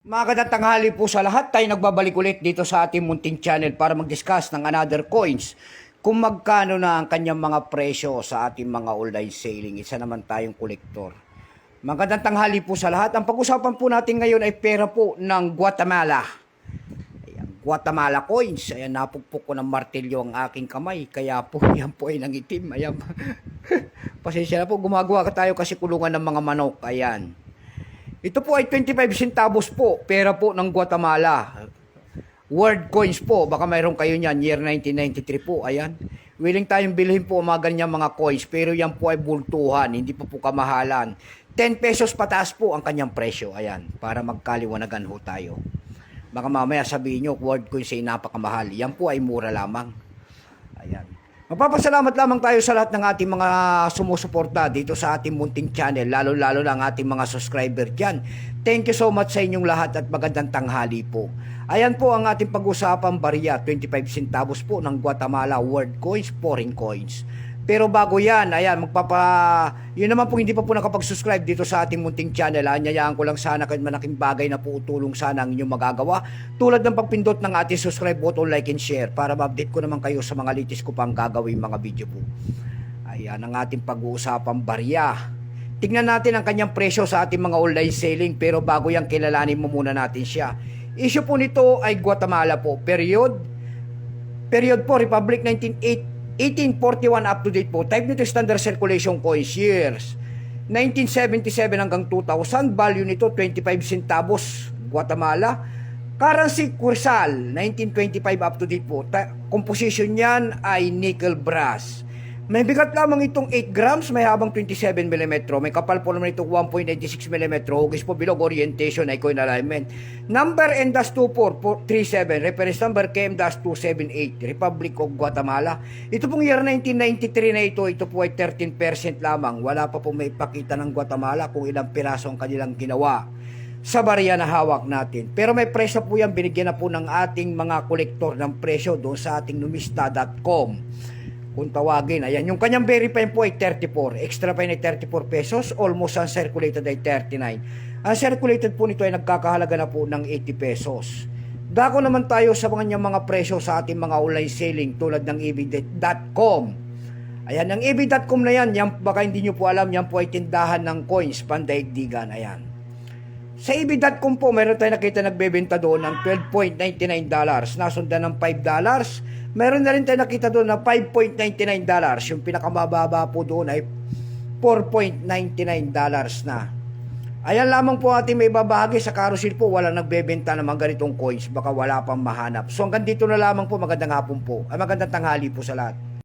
Magandang tanghali po sa lahat. Tayo nagbabalik ulit dito sa ating munting channel para mag-discuss ng another coins. Kung magkano na ang kanyang mga presyo sa ating mga online selling. Isa naman tayong kolektor. Magandang tanghali po sa lahat. Ang pag-usapan po natin ngayon ay pera po ng Guatemala. Ayan, Guatemala coins. Ayan, napugpok ko ng martilyo ang aking kamay. Kaya po, yan po ay nangitim. Ayan. Pasensya na po, gumagawa ka tayo kasi kulungan ng mga manok. Ayan. Ito po ay 25 centavos po, pera po ng Guatemala. World coins po, baka mayroon kayo niyan, year 1993 po, ayan. Willing tayong bilhin po mga ganyan mga coins, pero yan po ay bultuhan, hindi po kamahalan. 10 pesos pataas po ang kanyang presyo, ayan, para magkaliwanagan ho tayo. Baka mamaya sabihin nyo, world coins ay napakamahal, yan po ay mura lamang. Ayan. Magpapasalamat lamang tayo sa lahat ng ating mga sumusuporta dito sa ating munting channel, lalo-lalo na ang ating mga subscriber dyan. Thank you so much sa inyong lahat at magandang tanghali po. Ayan po ang ating pag-usapang barya, 25 centavos po ng Guatemala world coins, foreign coins. Pero bago yan, ayan, yun naman po hindi pa po nakapag-subscribe dito sa ating munting channel. Anyayaan ko lang sana kahit malaking bagay na po utulong sana ang inyong magagawa. Tulad ng pagpindot ng ating subscribe button, like and share para ma-update ko naman kayo sa mga latest ko pang gagawin mga video po. Ayan ang ating pag-uusapang barya. Tingnan natin ang kanyang presyo sa ating mga online selling pero bago yan kilalanin mo muna natin siya. Issue po nito ay Guatemala po. Period po, Republic 1841 up to date po. Type nito standard circulation coins years 1977 hanggang 2000. Value nito 25 centavos Guatemala. Currency Quetzal 1925 up to date po. Composition niyan ay nickel brass. May bigat lamang itong 8 grams, may habang 27 mm. May kapal po naman itong 1.86 mm. Hugis po bilog, orientation ay coin alignment. Number N-2437, reference number KM-278, Republic of Guatemala. Ito pong year 1993 na ito po ay 13% lamang. Wala pa po may ipakita ng Guatemala kung ilang piraso ang kanilang ginawa sa barya na hawak natin. Pero may presyo po yan, binigyan na po ng ating mga kolektor ng presyo doon sa ating numista.com. Kung tawagin, ayan, yung kanyang verify po ay 34, extra pa ay 34 pesos, almost uncirculated ay 39. Ang circulated po nito ay nagkakahalaga na po ng 80 pesos. Dako naman tayo sa mga presyo sa ating mga online selling tulad ng ebay.com. Ayan, ang ebay.com na yan, baka hindi nyo po alam, yan po ay tindahan ng coins, pandaigdigan, ayan. Sa ebay.com po, meron tayo nakita nagbebenta doon ng $12.99, nasundan ng $5. Meron na rin tayo nakita doon na $5.99. Yung pinakamababa po doon ay $4.99 na. Ayan lamang po ating may babahagi sa carousel po. Walang nagbebenta ng mga ganitong coins. Baka wala pang mahanap. So hanggang dito na lamang po. Magandang hapon po. Magandang tanghali po sa lahat.